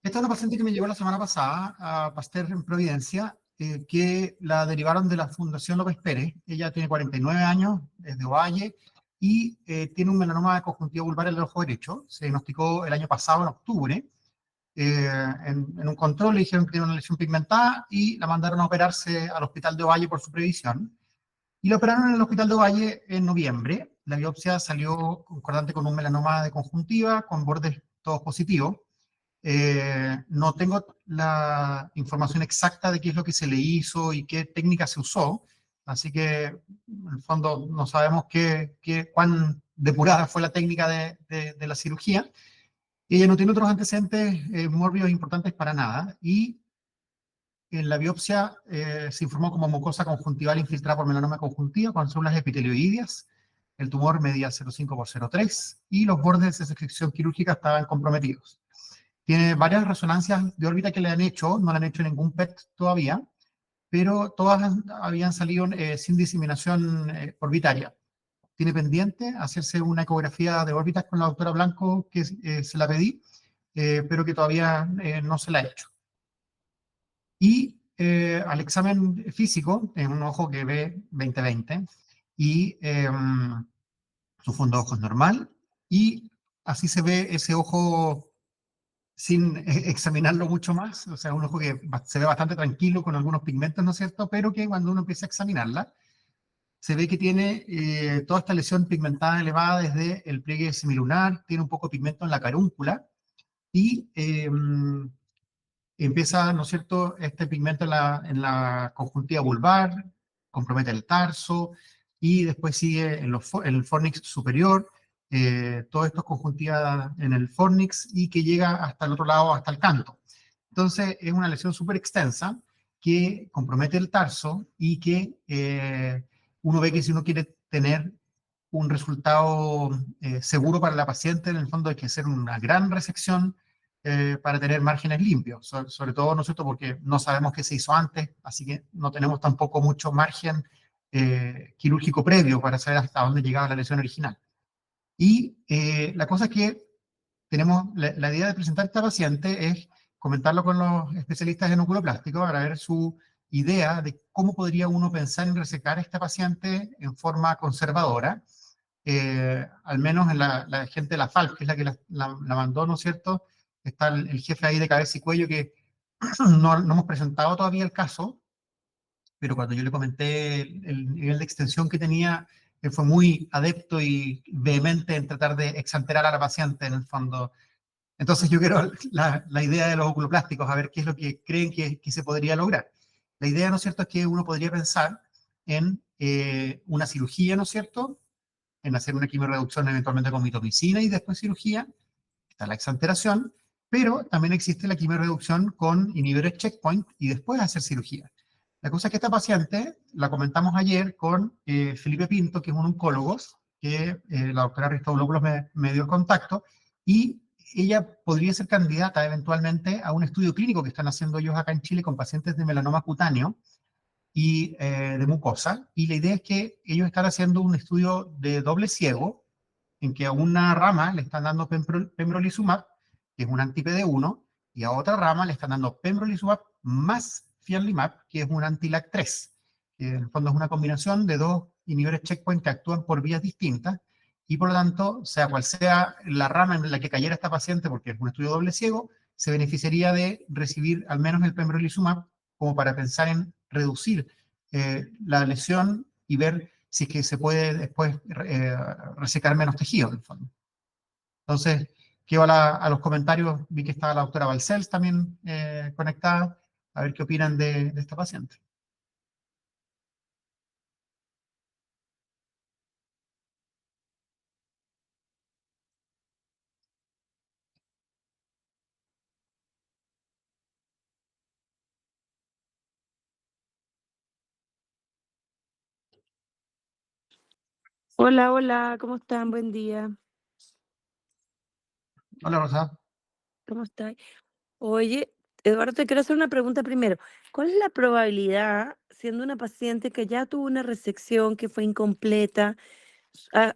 Esta es una paciente que me llegó la semana pasada a Pasteur en Providencia, que la derivaron de la Fundación López Pérez. Ella tiene 49 años, es de Ovalle, y tiene un melanoma de conjuntiva vulvar en el ojo derecho. Se diagnosticó el año pasado, en octubre. En un control le dijeron que tiene una lesión pigmentada y la mandaron a operarse al hospital de Ovalle por su previsión. Y la operaron en el hospital de Ovalle en noviembre. La biopsia salió concordante con un melanoma de conjuntiva, con bordes todos positivos. No tengo la información exacta de qué es lo que se le hizo y qué técnica se usó, así que en el fondo no sabemos cuán depurada fue la técnica de la cirugía. Ella no tiene otros antecedentes mórbidos importantes para nada, y en la biopsia se informó como mucosa conjuntival infiltrada por melanoma conjuntiva con células epitelioideas. El tumor medía 0,5 por 0,3 y los bordes de sección quirúrgica estaban comprometidos. Tiene varias resonancias de órbita que le han hecho, no le han hecho ningún PET todavía, pero todas habían salido sin diseminación orbitaria. Tiene pendiente hacerse una ecografía de órbitas con la doctora Blanco, que se la pedí, pero que todavía no se la ha hecho. Y al examen físico, en un ojo que ve 20/20, y su fondo de ojo es normal, y así se ve ese ojo sin examinarlo mucho más, o sea, un ojo que se ve bastante tranquilo con algunos pigmentos, ¿no es cierto? Pero que cuando uno empieza a examinarla, se ve que tiene toda esta lesión pigmentada elevada desde el pliegue semilunar, tiene un poco de pigmento en la carúncula, y empieza, ¿no es cierto?, este pigmento en la conjuntiva vulvar, compromete el tarso, y después sigue en el fornix superior. Todo esto es conjuntiva en el fornix y que llega hasta el otro lado, hasta el canto. Entonces es una lesión súper extensa que compromete el tarso y que uno ve que si uno quiere tener un resultado seguro para la paciente, en el fondo hay que hacer una gran resección para tener márgenes limpios, sobre todo, ¿no es cierto?, porque no sabemos qué se hizo antes, así que no tenemos tampoco mucho margen quirúrgico previo para saber hasta dónde llegaba la lesión original. Y la cosa es que tenemos, la idea de presentar a esta paciente es comentarlo con los especialistas en oculoplástico para ver su idea de cómo podría uno pensar en resecar a esta paciente en forma conservadora. Al menos en la gente de la FALC, que es la que la mandó, ¿no es cierto? Está el jefe ahí de cabeza y cuello que no hemos presentado todavía el caso, pero cuando yo le comenté el nivel de extensión que tenía, él fue muy adepto y vehemente en tratar de exanterar a la paciente, en el fondo. Entonces yo quiero la idea de los oculoplásticos, a ver qué es lo que creen que se podría lograr. La idea, ¿no es cierto?, es que uno podría pensar en una cirugía, ¿no es cierto?, en hacer una quimioreducción eventualmente con mitomicina y después cirugía. Está la exanteración, pero también existe la quimioreducción con inhibidores checkpoint y después hacer cirugía. La cosa es que esta paciente la comentamos ayer con Felipe Pinto, que es un oncólogo, que la doctora Ristoglopoulos me dio el contacto, y ella podría ser candidata eventualmente a un estudio clínico que están haciendo ellos acá en Chile con pacientes de melanoma cutáneo y de mucosa, y la idea es que ellos están haciendo un estudio de doble ciego, en que a una rama le están dando pembrolizumab, que es un anti-PD1, y a otra rama le están dando pembrolizumab más fianlimab, que es un anti-LAG3, que en el fondo es una combinación de dos inhibidores checkpoint que actúan por vías distintas, y por lo tanto, sea cual sea la rama en la que cayera esta paciente, porque es un estudio doble ciego, se beneficiaría de recibir al menos el pembrolizumab como para pensar en reducir la lesión y ver si es que se puede después resecar menos tejido, en el fondo. Entonces, quedo a los comentarios, vi que estaba la doctora Balcells también conectada, a ver qué opinan de esta paciente. Hola, hola, ¿cómo están? Buen día. Hola, Rosa. ¿Cómo estás? Oye, Eduardo, te quiero hacer una pregunta primero. ¿Cuál es la probabilidad, siendo una paciente que ya tuvo una resección que fue incompleta,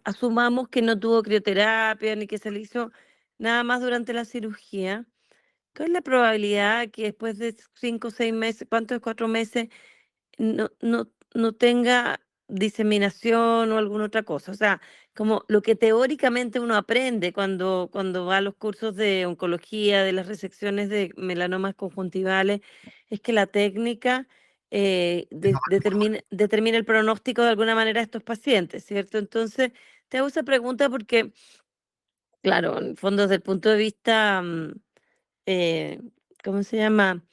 asumamos que no tuvo crioterapia ni que se le hizo nada más durante la cirugía, ¿cuál es la probabilidad que después de 5 o 6 meses, cuánto es 4 meses, no tenga diseminación o alguna otra cosa? O sea, como lo que teóricamente uno aprende cuando va a los cursos de oncología, de las resecciones de melanomas conjuntivales, es que la técnica, determina el pronóstico de alguna manera de estos pacientes, ¿cierto? Entonces, te hago esa pregunta porque, claro, en el fondo, desde el punto de vista, eh, ¿cómo se llama?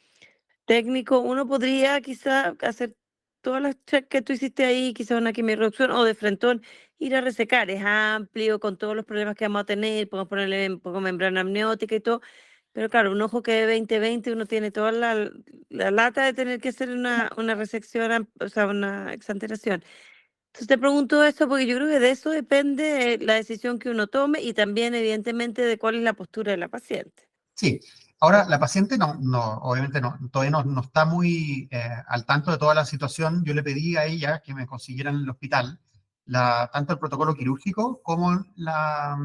Técnico, uno podría quizá hacer todas las check que tú hiciste ahí, quizá una quimiorreducción o de frentón, ir a resecar. Es amplio, con todos los problemas que vamos a tener, podemos ponerle un poco membrana amniótica y todo. Pero claro, un ojo que de 20/20, uno tiene toda la lata de tener que hacer una resección, o sea, una exanteración. Entonces te pregunto esto porque yo creo que de eso depende la decisión que uno tome y también, evidentemente, de cuál es la postura de la paciente. Sí, ahora la paciente obviamente todavía no está muy al tanto de toda la situación. Yo le pedí a ella que me consiguiera en el hospital tanto el protocolo quirúrgico como la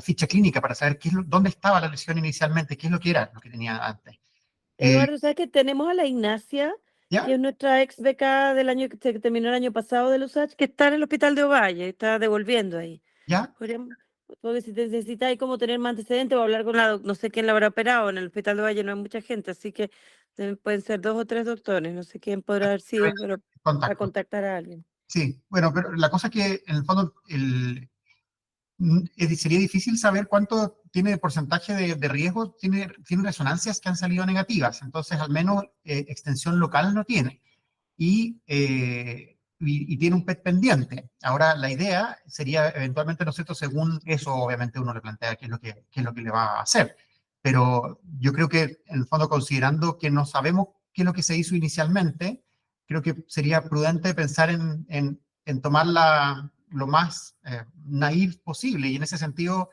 ficha clínica para saber dónde estaba la lesión inicialmente, qué es lo que era lo que tenía antes. Eh, Eduardo, ¿sabes que tenemos a la Ignacia, que ¿Ya? es nuestra ex beca del año que terminó el año pasado de USACH, que está en el hospital de Ovalle, está devolviendo ahí? ¿Ya? Podríamos- Porque si te necesitáis como tener más antecedentes o hablar con no sé quién la habrá operado, en el hospital de Ovalle no hay mucha gente, así que pueden ser 2 o 3 doctores, no sé quién podrá haber sido, pero para Contacto. contactar a alguien. Sí, bueno, pero la cosa es que en el fondo sería difícil saber cuánto tiene de porcentaje de riesgo, tiene resonancias que han salido negativas, entonces al menos extensión local no tiene. Y tiene un PET pendiente. Ahora, la idea sería eventualmente, ¿no es cierto?, según eso, obviamente uno le plantea qué es lo que le va a hacer. Pero yo creo que, en el fondo, considerando que no sabemos qué es lo que se hizo inicialmente, creo que sería prudente pensar en tomarla lo más naif posible. Y en ese sentido,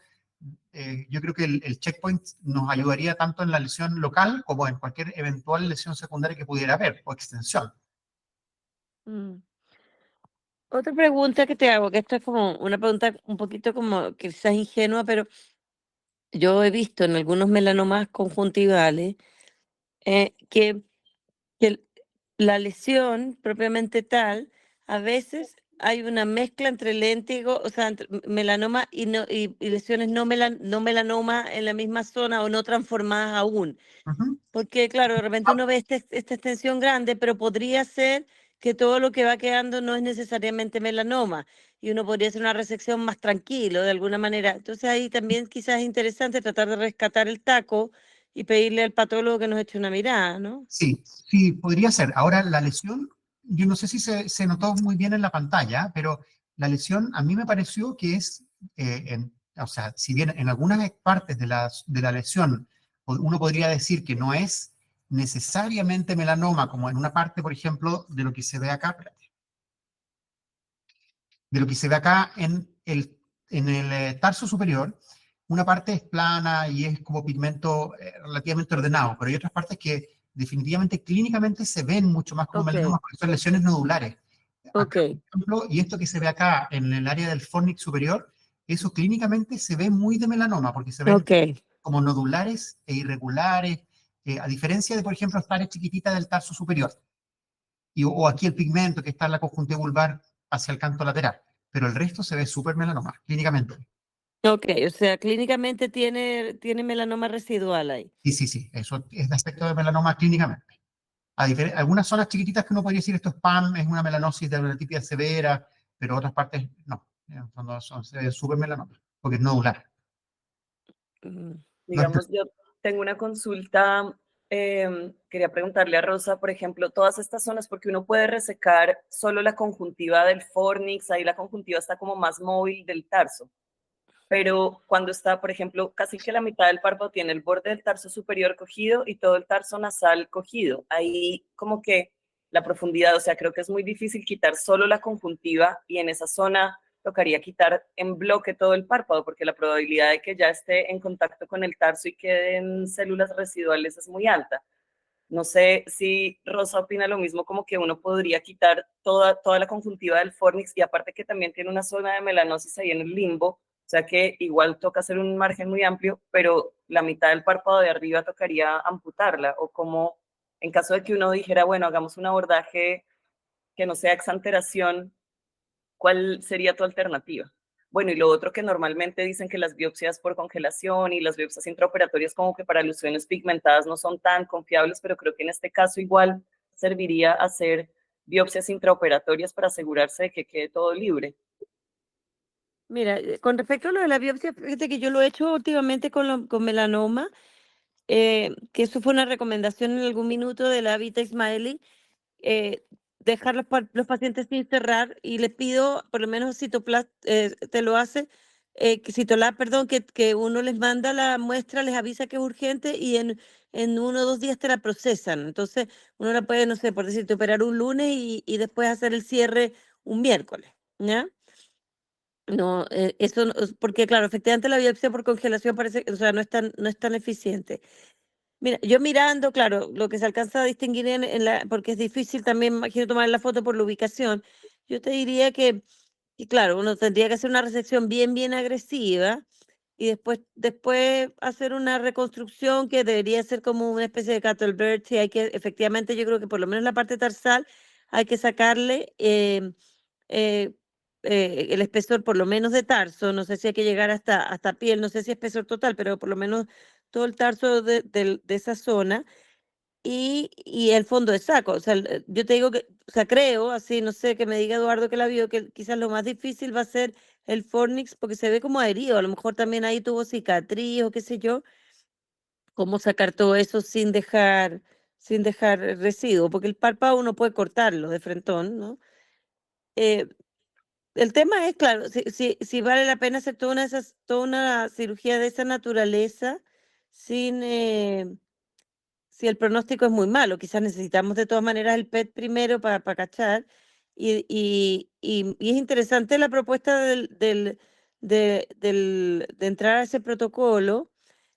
yo creo que el checkpoint nos ayudaría tanto en la lesión local como en cualquier eventual lesión secundaria que pudiera haber o extensión. Mm. Otra pregunta que te hago, que esta es como una pregunta un poquito como quizás ingenua, pero yo he visto en algunos melanomas conjuntivales que que la lesión propiamente tal, a veces hay una mezcla entre léntigo, o sea, entre melanoma y lesiones no melanoma en la misma zona o no transformadas aún. Ujú. Porque, claro, de repente uno ve esta extensión grande, pero podría ser que todo lo que va quedando no es necesariamente melanoma y uno podría hacer una resección más tranquilo de alguna manera. Entonces ahí también quizás es interesante tratar de rescatar el taco y pedirle al patólogo que nos eche una mirada, ¿no? Sí, sí, podría ser. Ahora, la lesión, yo no sé si se notó muy bien en la pantalla, pero la lesión a mí me pareció que es, o sea, si bien en algunas partes de la lesión uno podría decir que no es necesariamente melanoma, como en una parte, por ejemplo, de lo que se ve acá, de lo que se ve acá en el tarso superior, una parte es plana y es como pigmento relativamente ordenado, pero hay otras partes que definitivamente clínicamente se ven mucho más como Ok, melanomas, porque son lesiones nodulares. ok, Acá, por ejemplo, y esto que se ve acá en el área del fornix superior, eso clínicamente se ve muy de melanoma, porque se ven ok, como nodulares e irregulares, a diferencia de, por ejemplo, esta área chiquitita del tarso superior o aquí el pigmento que está en la conjuntiva vulvar hacia el canto lateral, pero el resto se ve súper melanoma, clínicamente. ok. O sea, clínicamente tiene melanoma residual ahí. Sí, sí, sí, eso es de aspecto de melanoma clínicamente. Algunas zonas chiquititas que uno podría decir esto es PAM, es una melanosis de la tipia severa, pero otras partes no, en el fondo se ve súper melanoma, porque es nodular. Mm. No es Digamos, yo tengo una consulta, quería preguntarle a Rosa, por ejemplo, todas estas zonas, porque uno puede resecar solo la conjuntiva del fornix, ahí la conjuntiva está como más móvil del tarso, pero cuando está, por ejemplo, casi que la mitad del párpado tiene el borde del tarso superior cogido y todo el tarso nasal cogido, ahí como que la profundidad, o sea, creo que es muy difícil quitar solo la conjuntiva y en esa zona tocaría quitar en bloque todo el párpado, porque la probabilidad de que ya esté en contacto con el tarso y queden células residuales es muy alta. No sé si Rosa opina lo mismo, como que uno podría quitar toda la conjuntiva del fornix y aparte que también tiene una zona de melanosis ahí en el limbo, sea que igual toca hacer un margen muy amplio, pero la mitad del párpado de arriba tocaría amputarla, o como en caso de que uno dijera, bueno, hagamos un abordaje que no sea exanteración, ¿cuál sería tu alternativa? Bueno, y lo otro que normalmente dicen que las biopsias por congelación y las biopsias intraoperatorias como que para lesiones pigmentadas no son tan confiables, pero creo que en este caso igual serviría hacer biopsias intraoperatorias para asegurarse de que quede todo libre. Mira, con respecto a lo de la biopsia, fíjate que yo lo he hecho últimamente con melanoma, que eso fue una recomendación en algún minuto de la Vita Ismaili, dejar los pacientes sin cerrar, y les pido, por lo menos Citoplast te lo hace, Citolab, perdón, que uno les manda la muestra, les avisa que es urgente y en 1 o 2 días te la procesan. Entonces, uno la puede, no sé, por decirte, operar un lunes y después hacer el cierre un miércoles, ¿ya? No, eso, porque claro, efectivamente la biopsia por congelación parece, o sea, no es tan eficiente. Mira, yo mirando, claro, lo que se alcanza a distinguir porque es difícil también, imagino, tomar la foto por la ubicación. Yo te diría que claro, uno tendría que hacer una resección bien agresiva y después hacer una reconstrucción que debería ser como una especie de Cuttlebert. Si hay que, efectivamente, yo creo que por lo menos la parte tarsal hay que sacarle eh, el espesor por lo menos de tarso, no sé si hay que llegar hasta piel, no sé si espesor total, pero por lo menos todo el tarso de esa zona y el fondo de saco. O sea, yo te digo que, o sea, creo, así, no sé, que me diga Eduardo que la vio, que quizás lo más difícil va a ser el fornix porque se ve como adherido, a lo mejor también ahí tuvo cicatriz o qué sé yo, cómo sacar todo eso sin dejar residuo, porque el párpado uno puede cortarlo de frentón, ¿no? Eh, el tema es, claro, si vale la pena hacer toda una cirugía de esa naturaleza sin, si el pronóstico es muy malo. Quizás necesitamos de todas maneras el PET primero para cachar. Y es interesante la propuesta de entrar a ese protocolo.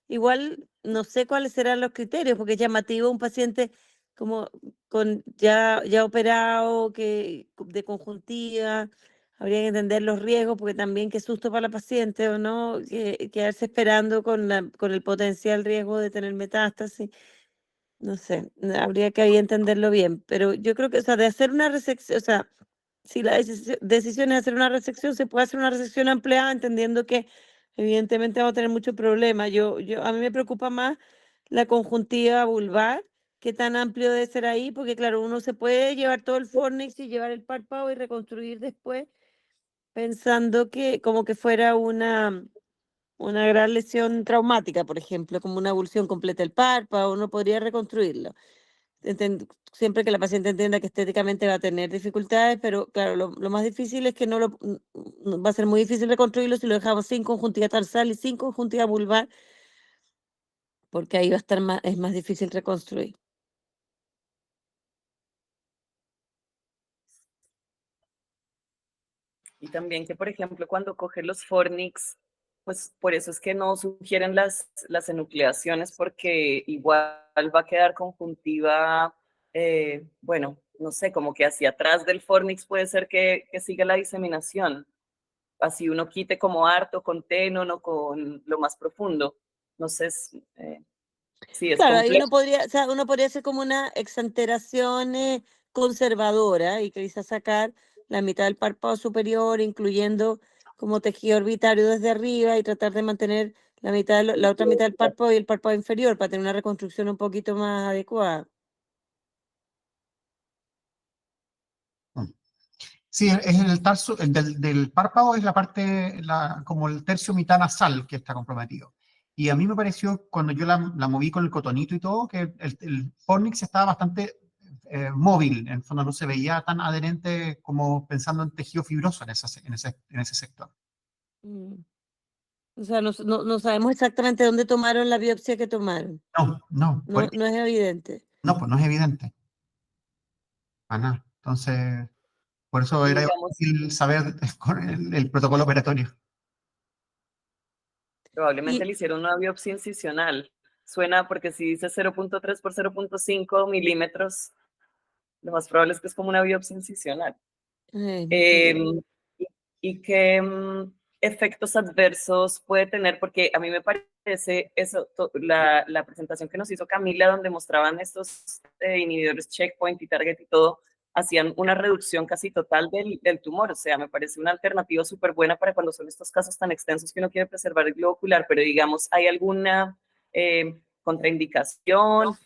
Igual no sé cuáles serán los criterios, porque es llamativo un paciente como ya operado, de conjuntiva. Habría que entender los riesgos, porque también qué susto para la paciente, ¿o no? Quedarse esperando con el potencial riesgo de tener metástasis. No sé, habría que ahí entenderlo bien, pero yo creo que, o sea, de hacer una resección, o sea, si la decisión es hacer una resección, se puede hacer una resección ampliada, entendiendo que evidentemente vamos a tener muchos problemas. A mí me preocupa más la conjuntiva vulvar, qué tan amplio debe ser ahí, porque claro, uno se puede llevar todo el fornix y llevar el párpado y reconstruir después, pensando que como que fuera una gran lesión traumática, por ejemplo, como una abulsión completa del párpado, uno podría reconstruirlo. Siempre que la paciente entienda que estéticamente va a tener dificultades, pero claro, lo más difícil es que va a ser muy difícil reconstruirlo si lo dejamos sin conjuntiva tarsal y sin conjuntiva vulvar, porque ahí va a estar es más difícil reconstruir. Y también que, por ejemplo, cuando coge los fornix, pues por eso es que no sugieren las enucleaciones, porque igual va a quedar conjuntiva, bueno, no sé, como que hacia atrás del fornix puede ser que siga la diseminación. Así uno quite como harto con tenon o con lo más profundo. No sé si es Claro, ahí complejo. o sea, uno podría hacer como una exanteración conservadora y quizás sacar la mitad del párpado superior, incluyendo como tejido orbitario desde arriba, y tratar de mantener la otra mitad del párpado y el párpado inferior para tener una reconstrucción un poquito más adecuada. Mm. Sí, es el tarso, el del párpado es la parte, como el tercio mitad nasal que está comprometido. Y a mí me pareció, cuando yo la moví con el cotonito y todo, que el fornix estaba bastante móvil, en el fondo no se veía tan adherente como pensando en tejido fibroso en ese sector. Mm. O sea, no sabemos exactamente dónde tomaron la biopsia que tomaron. No es evidente. Pues no es evidente. Para nada. Entonces, por eso Y era digamos, difícil saber con el protocolo operatorio. probablemente Y le hicieron una biopsia incisional. Suena porque si dice 0.3 por 0.5 milímetros, lo más probable es que es como una biopsia incisional. no sé. Y que efectos adversos puede tener? Porque a mí me parece eso, la presentación que nos hizo Camila, donde mostraban estos inhibidores checkpoint y target y todo, hacían una reducción casi total del tumor. O sea, me parece una alternativa súper buena para cuando son estos casos tan extensos que uno quiere preservar el globo ocular, pero digamos, ¿hay alguna contraindicación?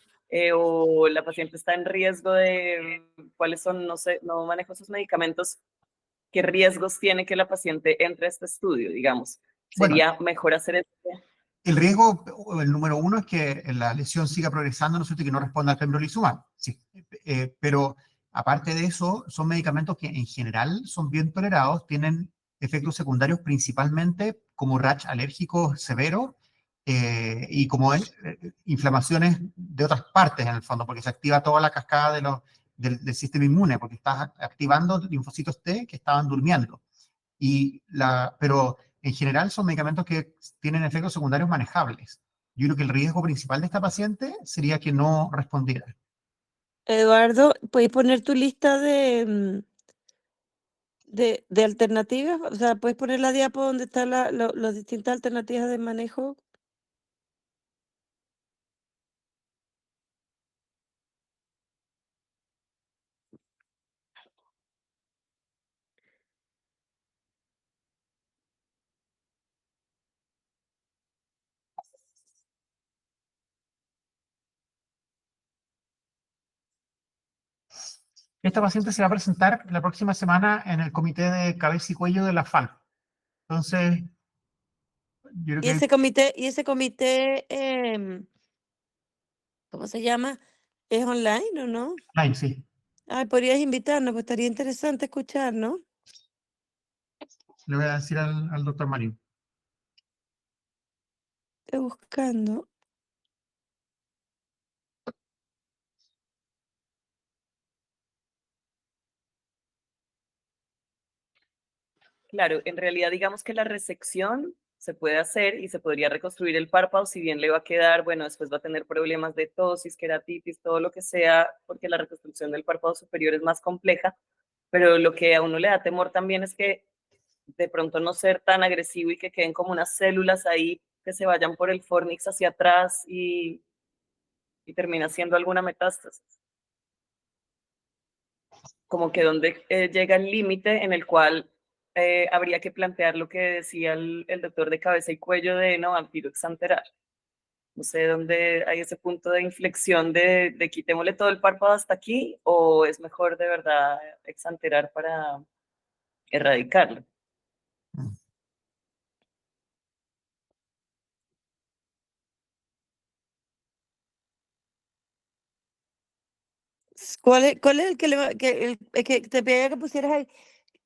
O la paciente está en riesgo de cuáles son, no sé, no manejo esos medicamentos, ¿qué riesgos tiene que la paciente entre a este estudio, digamos? Bueno, ¿Sería mejor hacer esto? el riesgo, el número uno, es que la lesión siga progresando, ¿no es cierto?, y que no responda al pembrolizumab. Sí. Pero aparte de eso, son medicamentos que en general son bien tolerados, tienen efectos secundarios principalmente como rash alérgico severo y como inflamaciones de otras partes en el fondo, porque se activa toda la cascada del sistema inmune, porque estás activando linfocitos T que estaban durmiendo. Pero en general son medicamentos que tienen efectos secundarios manejables. Yo creo que el riesgo principal de esta paciente sería que no respondiera. Eduardo, ¿puedes poner tu lista de alternativas? O sea, ¿puedes poner la diapo donde están las distintas alternativas de manejo? Esta paciente se va a presentar la próxima semana en el comité de cabeza y cuello de la FAL. Entonces, yo creo Y ese comité, ¿cómo se llama? ¿Es online o no? que sí, Ay, podrías invitarnos, pues estaría interesante escuchar, ¿no? le voy a decir al doctor Marín. Estoy buscando. Claro, en realidad digamos que la resección se puede hacer y se podría reconstruir el párpado, si bien le va a quedar, bueno, después va a tener problemas de tosis, queratitis, todo lo que sea, porque la reconstrucción del párpado superior es más compleja, pero lo que a uno le da temor también es que de pronto no ser tan agresivo y que queden como unas células ahí que se vayan por el fornix hacia atrás y termina siendo alguna metástasis. Como que donde llega el límite en el cual habría que plantear lo que decía el doctor de cabeza y cuello de no vampiro exanterar. No sé dónde hay ese punto de inflexión de quitémosle todo el párpado hasta aquí, o es mejor de verdad exanterar para erradicarlo. ¿Cuál es el que, el que te pedía que pusieras ahí?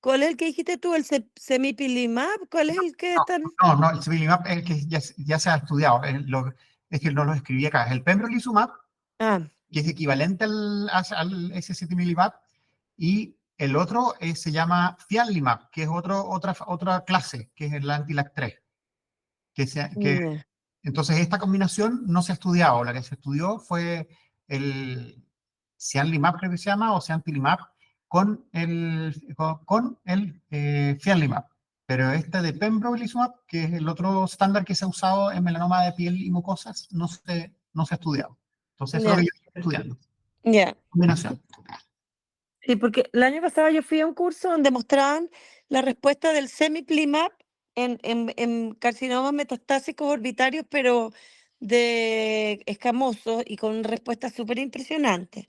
¿Cuál es el que dijiste tú? ¿El semipilimab? ¿Cuál es el que están? No, el civilizumab es el que ya se ha estudiado. Es que no lo escribí acá. Es el pembrolizumab, Ah, que es equivalente al S7-milimab, y el otro se llama fianlimab, que es otra clase, que es el anti-LAG3. ya. Entonces, esta combinación no se ha estudiado. La que se estudió fue el cianlimab, creo que se llama, o ciantilimab, con el fianlimab. Pero este de pembrolizumab, que es el otro estándar que se ha usado en melanoma de piel y mucosas, no se ha estudiado. Entonces, eso es lo Ya, que yo estoy estudiando. ya. Combinación. Sí, porque el año pasado yo fui a un curso donde mostraban la respuesta del semiplimab en carcinomas metastásicos orbitarios, pero de escamosos y con respuestas súper impresionantes.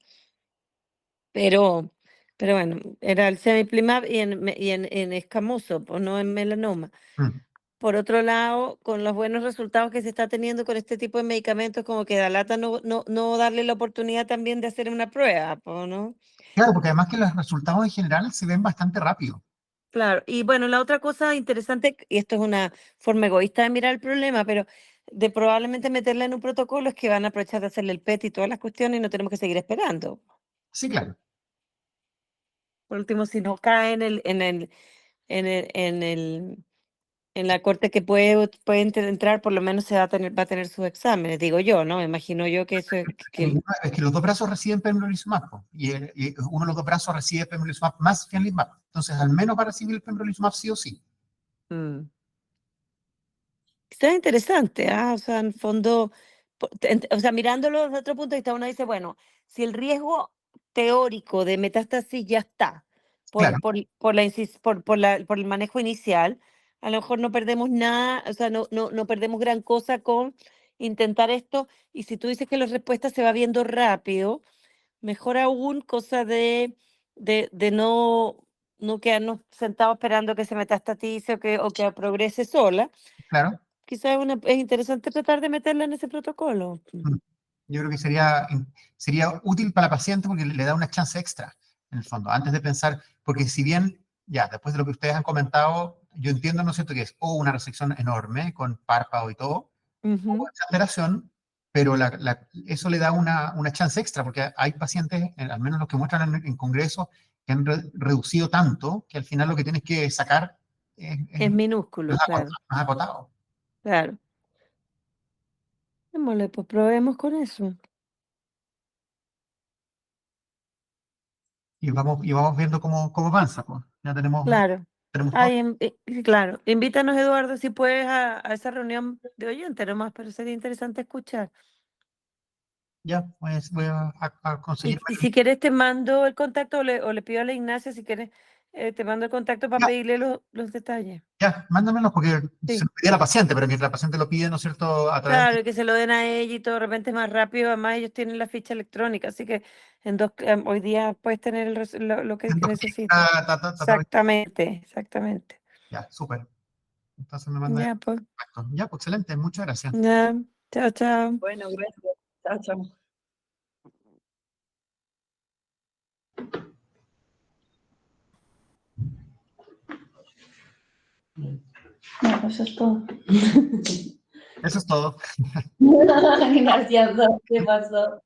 Pero, pero bueno, era el semiplimab y en escamoso, pues no en melanoma. Mm. Por otro lado, con los buenos resultados que se está teniendo con este tipo de medicamentos, como que da lata no darle la oportunidad también de hacer una prueba, pues, ¿no? Claro, porque además que los resultados en general se ven bastante rápido. Claro, y bueno, la otra cosa interesante, y esto es una forma egoísta de mirar el problema, pero de probablemente meterla en un protocolo es que van a aprovechar de hacerle el PET y todas las cuestiones y no tenemos que seguir esperando. Sí, claro. Por último, si no cae en la corte que puede entrar, por lo menos va a tener sus exámenes, digo yo, ¿no? Me imagino yo que eso es Es que los dos brazos reciben pembrolizumab, po, y uno de los dos brazos recibe pembrolizumab más fianlimab. Entonces, al menos va a recibir el pembrolizumab sí o sí. Mm. Quizás es interesante, o sea, en el fondo, o sea, mirándolo desde otro punto de vista, uno dice, bueno, si el riesgo teórico de metástasis ya está Claro, por el manejo inicial, a lo mejor no perdemos nada, o sea, no perdemos gran cosa con intentar esto, y si tú dices que la respuesta se va viendo rápido, mejor aún, cosa de no quedarnos sentados esperando que se metastatice o que progrese sola. claro. Quizás es interesante tratar de meterla en ese protocolo. Mm. Yo creo que sería útil para la paciente porque le da una chance extra, en el fondo, antes de pensar, porque si bien, ya, después de lo que ustedes han comentado, yo entiendo, ¿no es cierto?, que es una resección enorme, con párpado y todo, Ujú. exageración, pero eso le da una chance extra, porque hay pacientes, al menos los que muestran en congresos, que han reducido tanto que al final lo que tienes que sacar Es minúsculo, claro, más acotado. claro. Démosle, pues probemos con eso. Y vamos viendo cómo avanza, pues. Ya Claro. tenemos todo. Ay, claro. Invítanos, Eduardo, si puedes, a esa reunión de oyentes nomás, pero sería interesante escuchar. Ya, pues voy a conseguir. Y si quieres te mando el contacto o le pido a la Ignacia, si quieres, te mando el contacto para Ya, pedirle los detalles. ya, mándamelos porque se Sí. lo pedí a la paciente, pero mientras la paciente lo pide, ¿no es cierto?, a través Claro, y que se lo den a ella y todo de repente es más rápido. Además, ellos tienen la ficha electrónica, así que hoy día puedes tener lo que de necesites. Exactamente, exactamente. Ya, súper. Entonces me manda el Ya, pues. contacto. Ya, pues excelente, muchas gracias. Ya. Chao, chao. Bueno, gracias. Chao, chao. No, pues eso es todo. Eso es todo. Gracias, ¿qué pasó?